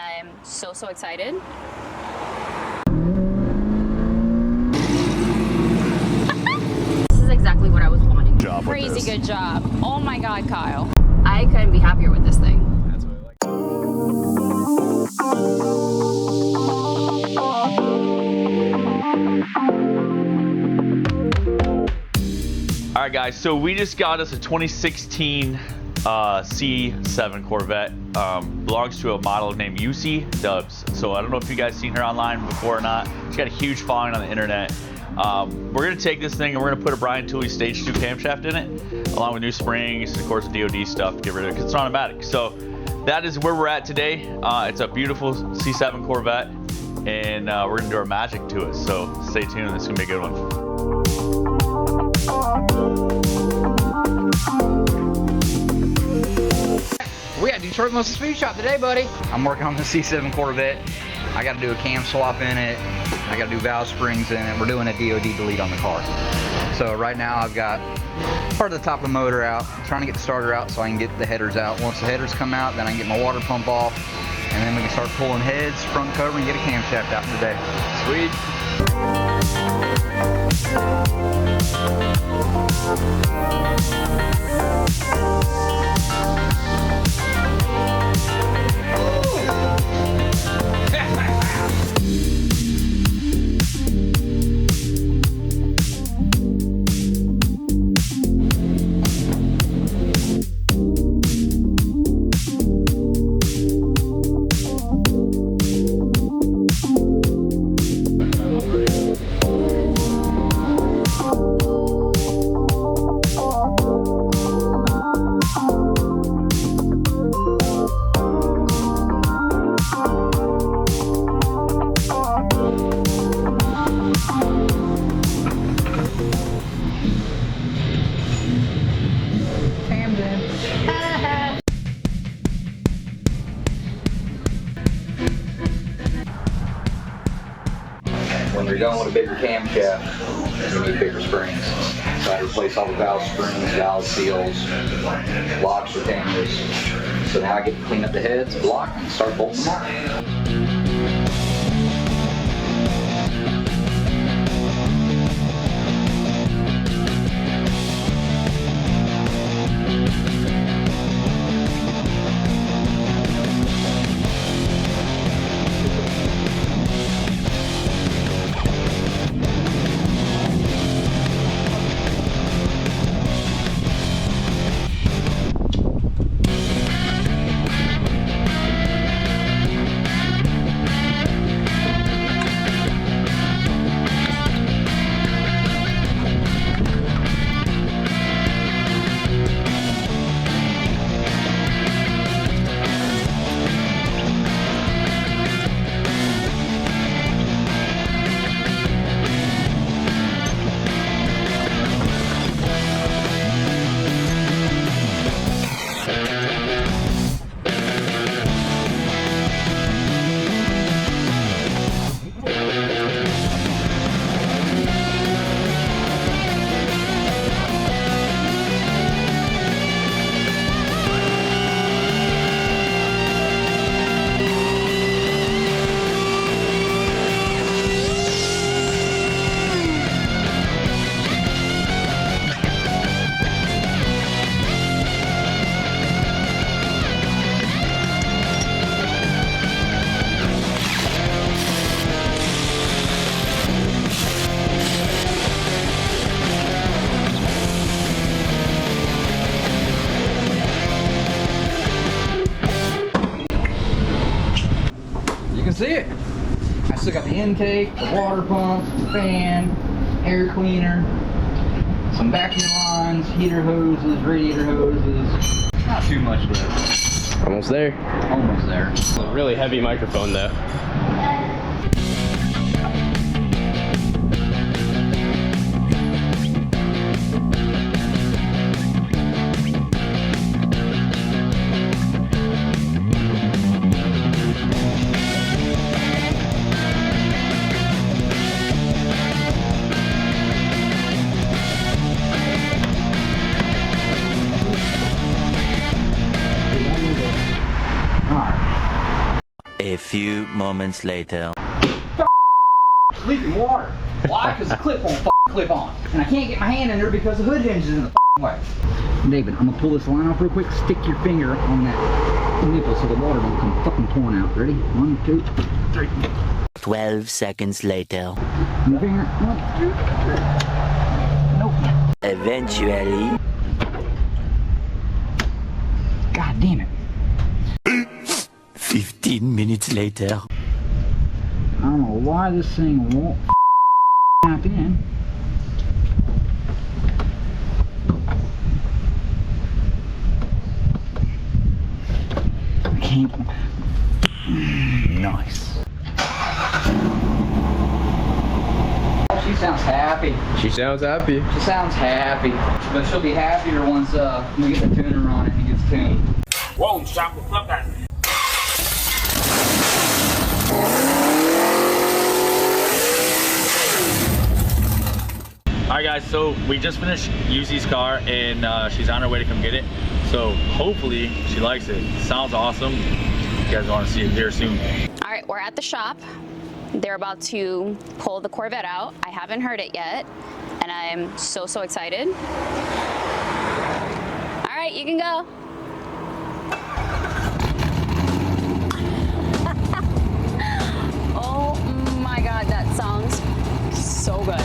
I'm so excited. This is exactly what I was wanting. Crazy good job. Oh my God, Kyle. I couldn't be happier with this thing. That's what I like. All right, guys, so we just got us a 2016 C7 Corvette. Belongs to a model named YUSI, DUBBS. So I don't know if you guys seen her online before or not. She's got a huge following on the internet. We're gonna take this thing and we're gonna put a Brian Tooley Stage 2 camshaft in it, along with new springs, of course DOD stuff to get rid of it, because it's not automatic. So that is where we're at today. It's a beautiful C7 Corvette, and we're gonna do our magic to it. So stay tuned, this is gonna be a good one. We got Detroit Muscle Speed Shop today, buddy. I'm working on the C7 Corvette. I got to do a cam swap in it. I got to do valve springs in it. We're doing a DOD delete on the car. So right now I've got part of the top of the motor out. I'm trying to get the starter out so I can get the headers out. Once the headers come out, then I can get my water pump off, and then we can start pulling heads, front cover, and get a camshaft out today. When you're going with a bigger camshaft, you need bigger springs. So I replace all the valve springs, valve seals, locks, retainers. So now I get to clean up the heads, block, and start bolting them off. See it. I still got the intake, the water pump, the fan, air cleaner, some vacuum lines, heater hoses, radiator hoses. Not too much left. Almost there. Almost there. It's a really heavy microphone though. A few moments later. Leaking water. Why? Because the clip won't clip on. And I can't get my hand in there because the hood hinge is in the way. David, I'm gonna pull this line off real quick. Stick your finger on that nipple so the water don't come fucking pouring out. Ready? 1, 2, 3. 12 seconds later. My finger. 1, 2, 3. Nope. Eventually. God damn it. 15 minutes later. I don't know why this thing won't snap in. I can't. Nice. She sounds happy. She sounds happy. She sounds happy. But she'll be happier once we get the tuner on it and it gets tuned. Whoa, stop the fuck out. Alright guys, so we just finished YUSI's car and she's on her way to come get it. So hopefully she likes it. Sounds awesome. You guys want to see it here soon. All right, we're at the shop. They're about to pull the Corvette out. I haven't heard it yet, and I'm so excited. All right, you can go. Oh my God, that sounds so good.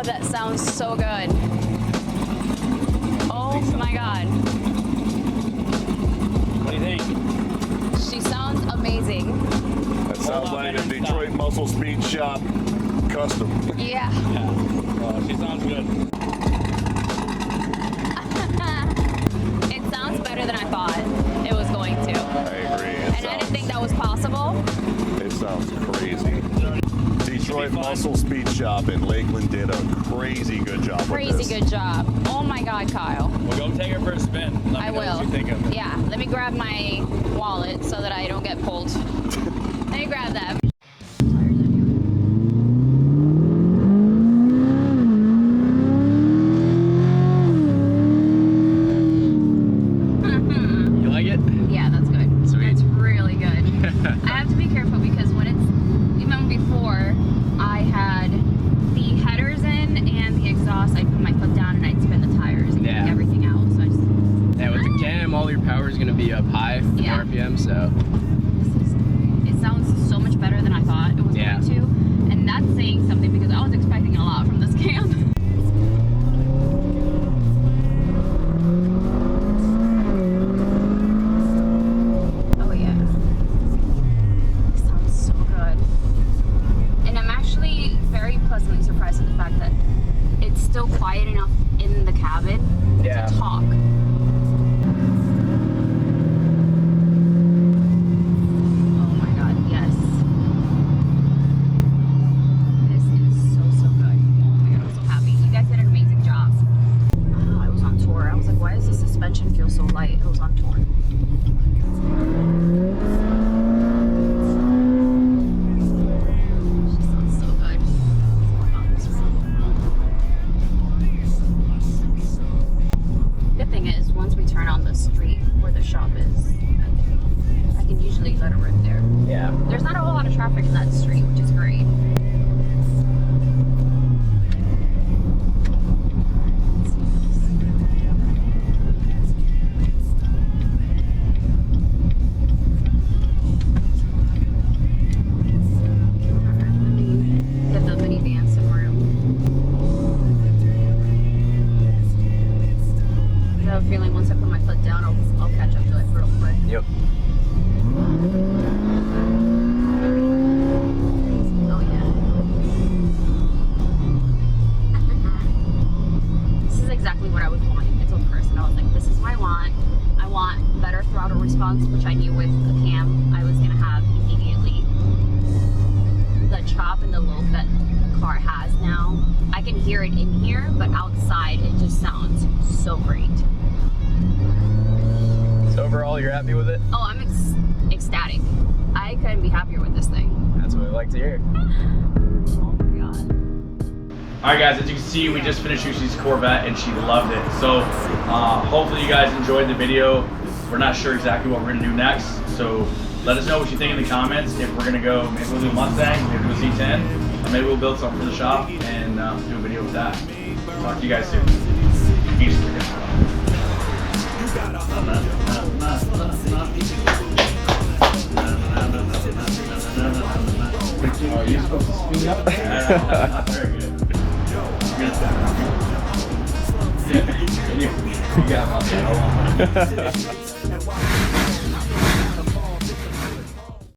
That sounds so good. Oh my God. What do you think? She sounds amazing. That sounds like a Detroit Muscle Speed Shop custom. Yeah. She sounds good. It sounds better than I thought it was going to. I agree. And I didn't think that was possible. It sounds crazy. Detroit Muscle Speed Shop in Lakeland did a crazy good job with Crazy this. good job. Oh my God, Kyle. Well, go take her for a spin. Let me I know will. what you think of it. Yeah, let me grab my wallet so that I don't get pulled. Let me grab that. You like it? Yeah, that's good. Sweet. That's really good. I have to be careful because when it's, even before I had the headers in and the exhaust, I'd put my foot down and I'd spin the tires and Yeah. take everything out. So I just, Yeah, with the cam, all your power is going to be up high for Yeah. RPM, so. it sounds so much better than I thought it was Yeah. going to. And that's saying something because I was expecting a lot from this cam. Oh yeah. Sounds so good. And I'm actually very pleasantly surprised at the fact that it's still quiet enough in the cabin Yeah. to talk. Oh my God, yes. This is so good. Oh my God, I'm so happy. You guys did an amazing job. I was on tour. I was like, why does the suspension feel so light? I was on tour. She sounds so good. Good thing is, once we turn on the street where the shop is, I can usually let her rip there. Yeah. There's not a whole lot of traffic in that street, which is great. Give the minivan some room. I have a feeling once I put my foot down, I'll catch up to it real quick. Yep. Oh yeah. This is exactly what I was wanting. I told Chris and I was like, this is what I want. I want better throttle response, which I knew with the cam I was gonna have immediately. The chop and the lope that the car has now, I can hear it in here, but outside it just sounds so great. So overall, you're happy with it? Oh, I'm ecstatic. I couldn't be happier with this thing. That's what we like to hear. Oh my god. Alright guys, as you can see, we just finished Yusi's Corvette and she loved it. So hopefully you guys enjoyed the video. We're not sure exactly what we're gonna do next, so let us know what you think in the comments. If we're gonna go, maybe we'll do a Mustang, maybe we'll Z10, or maybe we'll build something for the shop and do a video with that. Talk to you guys soon. Peace. Oh, you're supposed to speed up? Very good. You got my